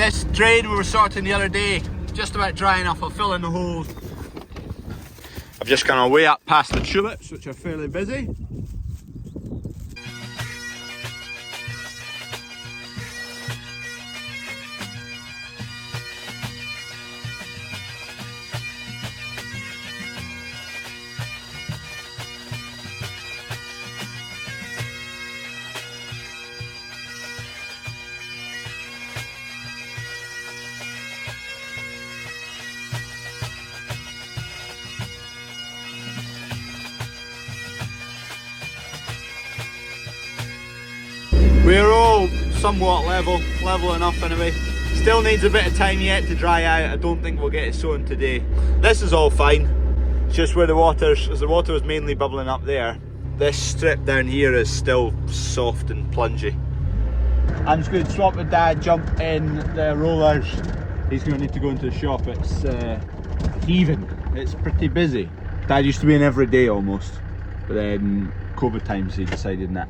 This drain we were sorting the other day, just about dry enough. I'll fill in the holes. I've just gone way up past the tulips, which are fairly busy. We're all somewhat level enough anyway. Still needs a bit of time yet to dry out. I don't think we'll get it sown today. This is all fine. It's just where the water is mainly bubbling up there. This strip down here is still soft and plungy. I'm just going to swap with Dad, jump in the rollers. He's going to need to go into the shop. It's heaving. It's pretty busy. Dad used to be in every day almost, but then COVID times he decided that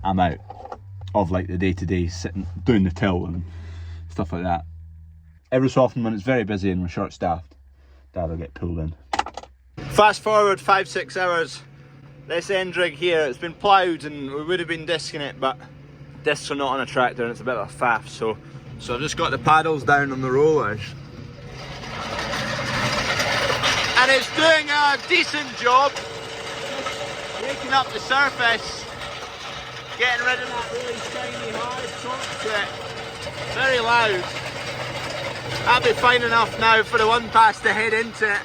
I'm out of like the day-to-day sitting doing the till and stuff like that. Every so often when it's very busy and we're short-staffed, Dad will get pulled in. Fast forward 5-6 hours. This end rig here, it's been ploughed and we would have been disking it, but discs are not on a tractor and it's a bit of a faff, so I've just got the paddles down on the rollers. And it's doing a decent job, making up the surface. Getting rid of that really shiny hard top bit. Very loud. That'll be fine enough now for the one pass to head into it.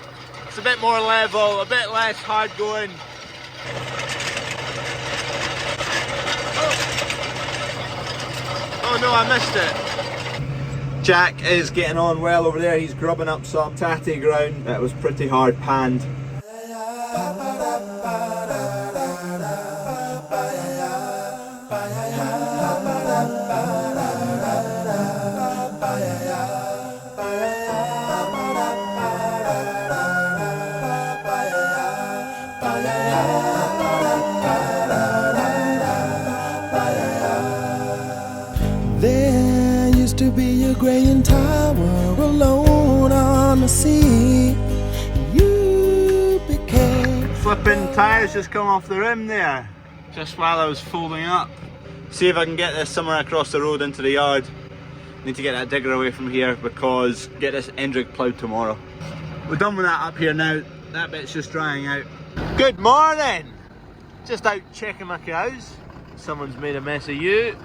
It's a bit more level, a bit less hard going. Oh no, I missed it. Jack is getting on well over there. He's grubbing up some tatty ground that was pretty hard panned. There used to be a graying tower alone on the sea. You became... Flipping tyres just come off the rim there, just while I was folding up. See if I can get this somewhere across the road into the yard. Need to get that digger away from here because get this end rig ploughed tomorrow. We're done with that up here now. That bit's just drying out. Good morning! Just out checking my cows. Someone's made a mess of you.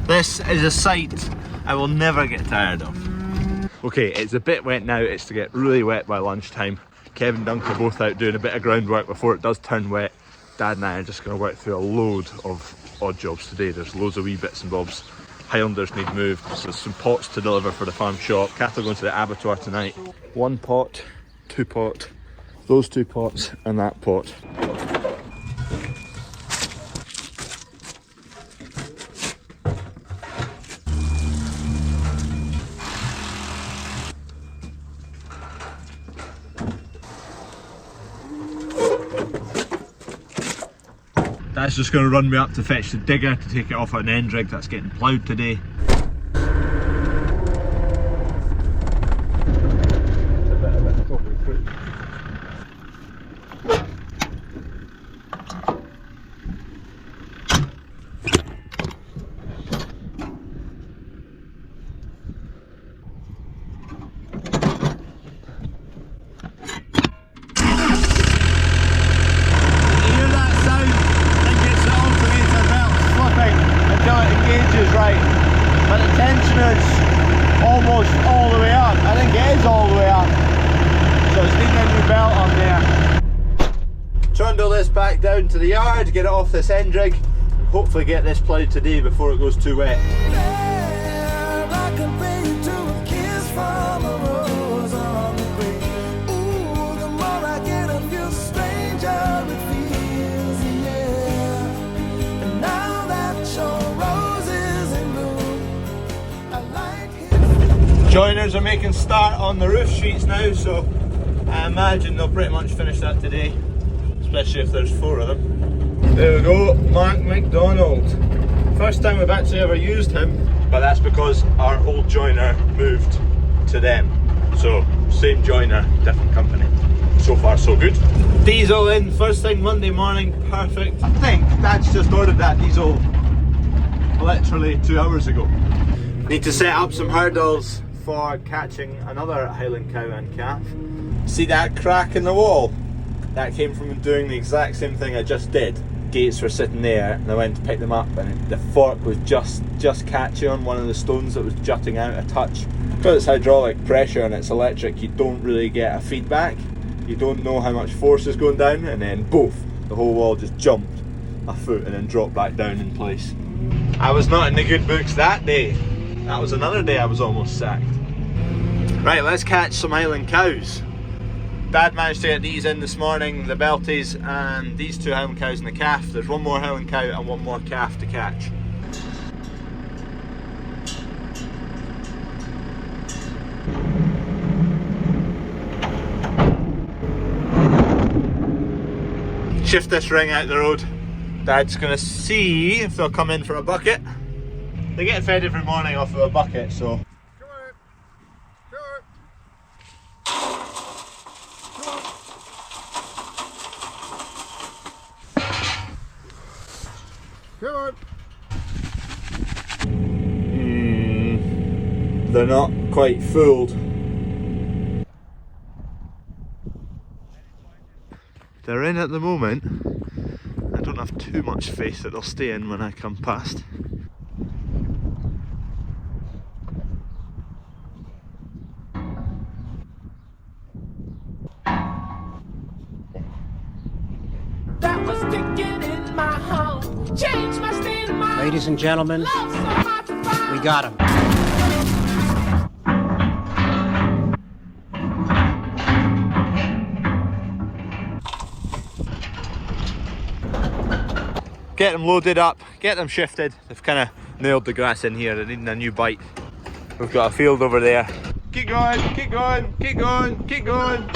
This is a sight I will never get tired of. Okay, it's a bit wet now. It's to get really wet by lunchtime. Kevin and Dunk are both out doing a bit of groundwork before it does turn wet. Dad and I are just going to work through a load of odd jobs today. There's loads of wee bits and bobs. Highlanders need moved. So there's some pots to deliver for the farm shop. Cattle going to the abattoir tonight. 1 pot, 2 pot, those 2 pots and that pot. That's just going to run me up to fetch the digger to take it off an end rig that's getting ploughed today. Right, but the tension is almost all the way up. I think it is all the way up, so it's needing a new belt on there. Trundle this back down to the yard, get it off this end rig, and hopefully get this ploughed today before it goes too wet. Joiners are making start on the roof sheets now, so I imagine they'll pretty much finish that today, especially if there's 4 of them. There we go, Mark McDonald. First time we've actually ever used him. but that's because our old joiner moved to them. So same joiner, different company. So far so good. Diesel in first thing Monday morning, perfect. I think Dad's just ordered that diesel literally 2 hours ago. Need to set up some hurdles for catching another Highland cow and calf. See that crack in the wall? That came from doing the exact same thing I just did. Gates were sitting there and I went to pick them up and the fork was just catching on one of the stones that was jutting out a touch. Because it's hydraulic pressure and it's electric, you don't really get a feedback. You don't know how much force is going down, and then both, the whole wall just jumped a foot and then dropped back down in place. I was not in the good books that day. That was another day I was almost sacked. Right, let's catch some Highland cows. Dad managed to get these in this morning, the Belties and these 2 Highland cows and the calf. There's one more Highland cow and one more calf to catch. Shift this ring out the road. Dad's gonna see if they'll come in for a bucket. They get fed every morning off of a bucket, so. They're not quite fooled. They're in at the moment. I don't have too much faith that they'll stay in when I come past. That was sticking in my home. Changed my state of mind. Ladies and gentlemen, we got him. Get them loaded up, get them shifted. They've kind of nailed the grass in here, they're needing a new bite. We've got a field over there. Keep going, keep going, keep going, keep going.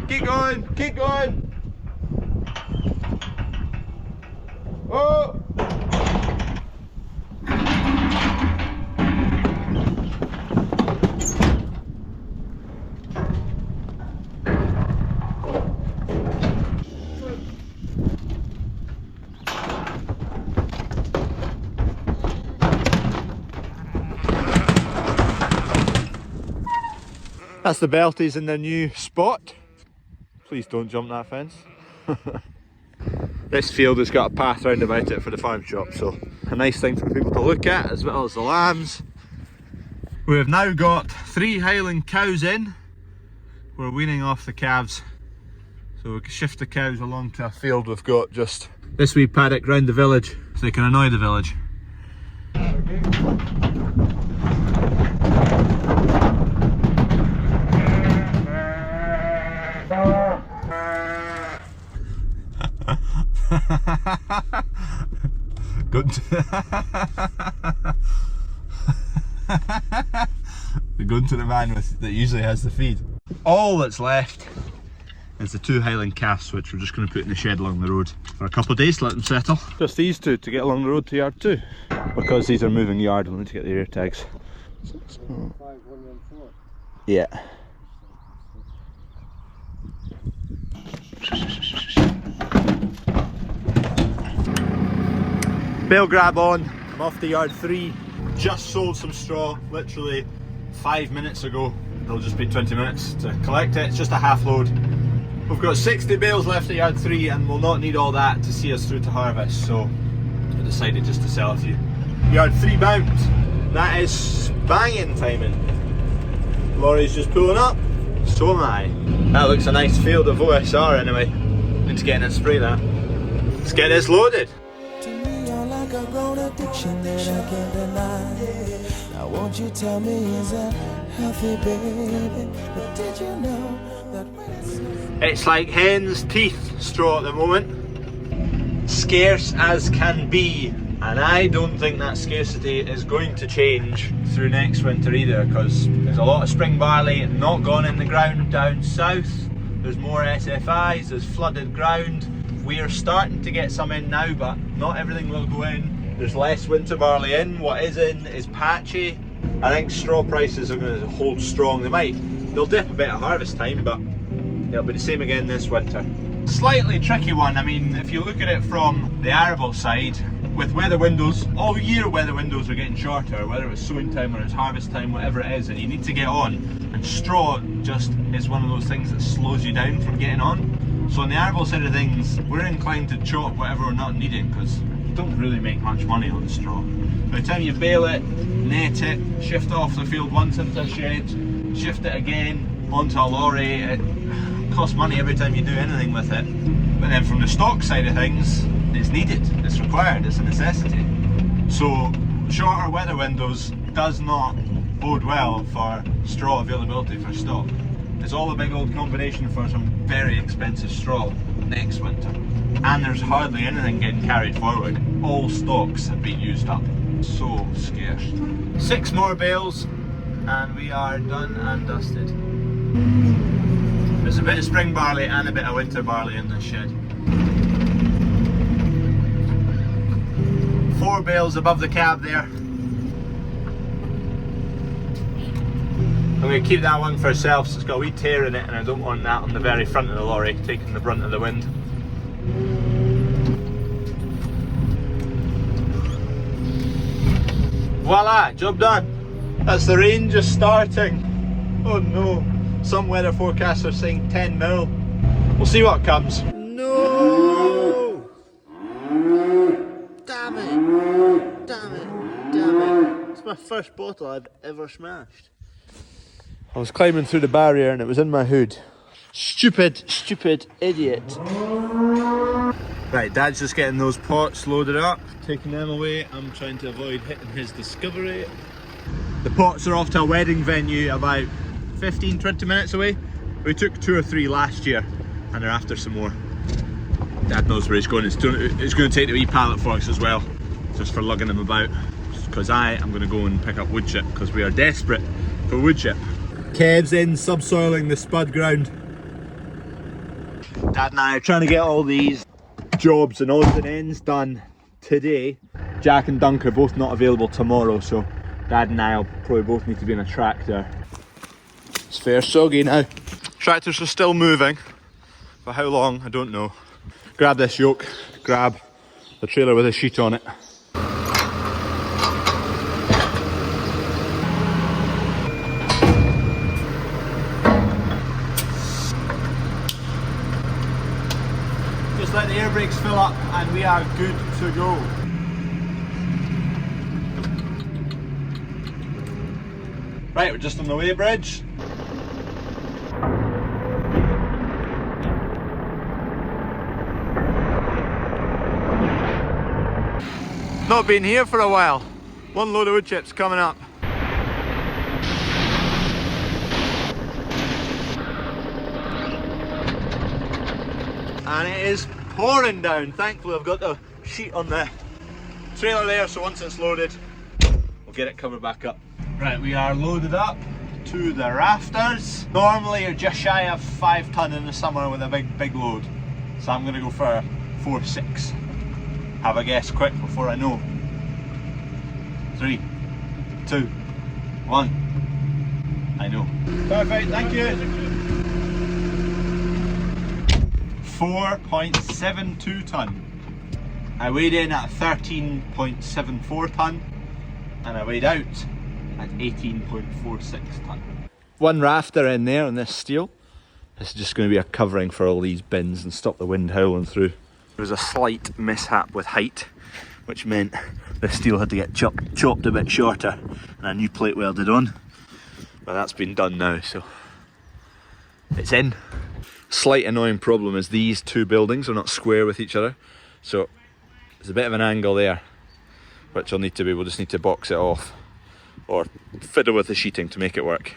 Keep going, keep going. Oh! That's the Belties in their new spot. Please don't jump that fence. This field has got a path round about it for the farm shop, so a nice thing for people to look at, as well as the lambs. We have now got 3 Highland cows in. We're weaning off the calves, so we can shift the cows along to a field we've got just this wee paddock round the village, so they can annoy the village. We're going to the man that usually has the feed. All that's left is the 2 Highland calves, which we're just going to put in the shed along the road for a couple of days to let them settle. Just these 2 to get along the road to yard 2. Because these are moving yard, we'll need to get the ear tags. Yeah. Bale grab on, I'm off to yard 3. Just sold some straw, literally 5 minutes ago. It'll just be 20 minutes to collect it, it's just a half load. We've got 60 bales left at yard 3 and we'll not need all that to see us through to harvest, so I decided just to sell a few. Yard 3 bound. That is banging timing. Lorry's just pulling up, so am I. That looks a nice field of OSR anyway. Need to get in and spray that. Let's get this loaded. To me, you're like a grown addiction that I can't deny. Now won't you tell me, is that healthy, baby? But did you know that when it's like hen's teeth straw at the moment. Scarce as can be. And I don't think that scarcity is going to change through next winter either, because there's a lot of spring barley not gone in the ground down south. There's more SFIs, there's flooded ground. We're starting to get some in now, but not everything will go in There's less winter barley in. What is in is patchy. I think straw prices are going to hold strong. They'll dip a bit at harvest time, but it'll be the same again this winter. Slightly tricky one. I mean, if you look at it from the arable side, with weather windows, all year weather windows are getting shorter, whether it's sowing time or it's harvest time, whatever it is, and you need to get on. And straw just is one of those things that slows you down from getting on. So on the arable side of things, we're inclined to chop whatever we're not needing, because you don't really make much money on straw. By the time you bale it, net it, shift it off the field once into a shed, shift it again onto a lorry, it costs money every time you do anything with it. But then from the stock side of things, it's needed, it's required, it's a necessity. So shorter weather windows does not bode well for straw availability for stock. It's all a big old combination for some very expensive straw next winter. And there's hardly anything getting carried forward. All stocks have been used up. So scarce. 6 more bales and we are done and dusted. There's a bit of spring barley and a bit of winter barley in this shed. 4 bales above the cab there. I'm going to keep that one for itself, so it's got a wee tear in it and I don't want that on the very front of the lorry taking the brunt of the wind. Voila, job done. That's the rain just starting. Oh no, some weather forecasts are saying 10 mil. We'll see what comes. No! Damn it, damn it, damn it. It's my first bottle I've ever smashed. I was climbing through the barrier and it was in my hood. Stupid, stupid idiot. Right, Dad's just getting those pots loaded up, taking them away. I'm trying to avoid hitting his discovery. The pots are off to a wedding venue about 15-20 minutes away. We took 2 or 3 last year and they're after some more. Dad knows where he's going. It's going to take the wee pallet forks as well, just for lugging them about. Because I am going to go and pick up wood chip because we are desperate for wood chip. Kev's in subsoiling the spud ground. Dad and I are trying to get all these jobs and odds and ends done today. Jack and Dunk are both not available tomorrow, so Dad and I will probably both need to be in a tractor. It's fair soggy now. Tractors are still moving. For how long, I don't know. Grab this yoke, grab the trailer with a sheet on it. Just let the air brakes fill up and we are good to go. Right, we're just on the weighbridge. Not been here for a while. 1 load of wood chips coming up. And it is pouring down. Thankfully I've got the sheet on the trailer there, so once it's loaded we'll get it covered back up. Right, we are loaded up to the rafters. Normally you're just shy of 5 ton in the summer with a big load. So I'm going to go for 4.6. Have a guess quick before I know. 3, 2, 1. I know. Perfect, thank you. 4.72 ton. I weighed in at 13.74 ton and I weighed out at 18.46 ton. 1 rafter in there on this steel. This is just going to be a covering for all these bins and stop the wind howling through. There was a slight mishap with height, which meant the steel had to get chopped a bit shorter and a new plate welded on. But that's been done now, so it's in. Slight annoying problem is these 2 buildings are not square with each other, so there's a bit of an angle there, which we'll just need to box it off or fiddle with the sheeting to make it work.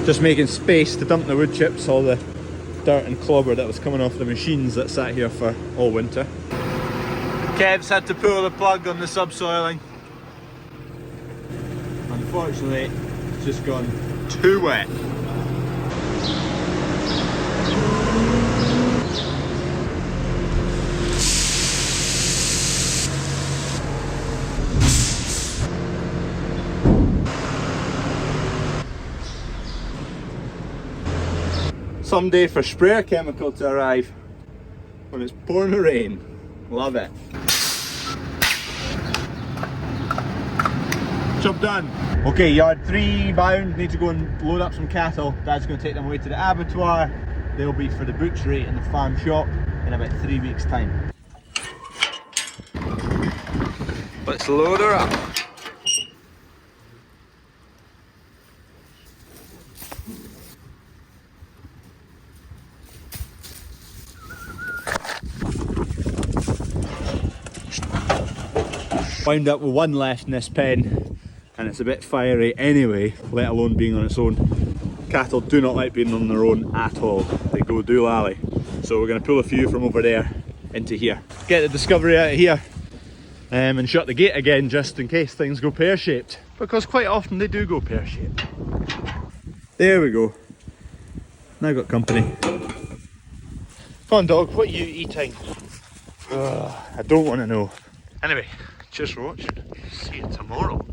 Just making space to dump the wood chips, all the dirt and clobber that was coming off the machines that sat here for all winter. Kev's had to pull the plug on the subsoiling. Unfortunately, it's just gone too wet. Someday for sprayer chemical to arrive when it's pouring the rain. Love it. Job done. Okay, yard 3 bound, need to go and load up some cattle. Dad's going to take them away to the abattoir. They'll be for the butchery and the farm shop in about 3 weeks' time. Let's load her up. Wound up with one left in this pen, and it's a bit fiery anyway, let alone being on its own. Cattle do not like being on their own at all. They go doolally. So we're going to pull a few from over there into here. Get the Discovery out of here and shut the gate again just in case things go pear-shaped. Because quite often they do go pear-shaped. There we go. Now got company. Come on dog, what are you eating? I don't want to know. Anyway, cheers for watching. See you tomorrow.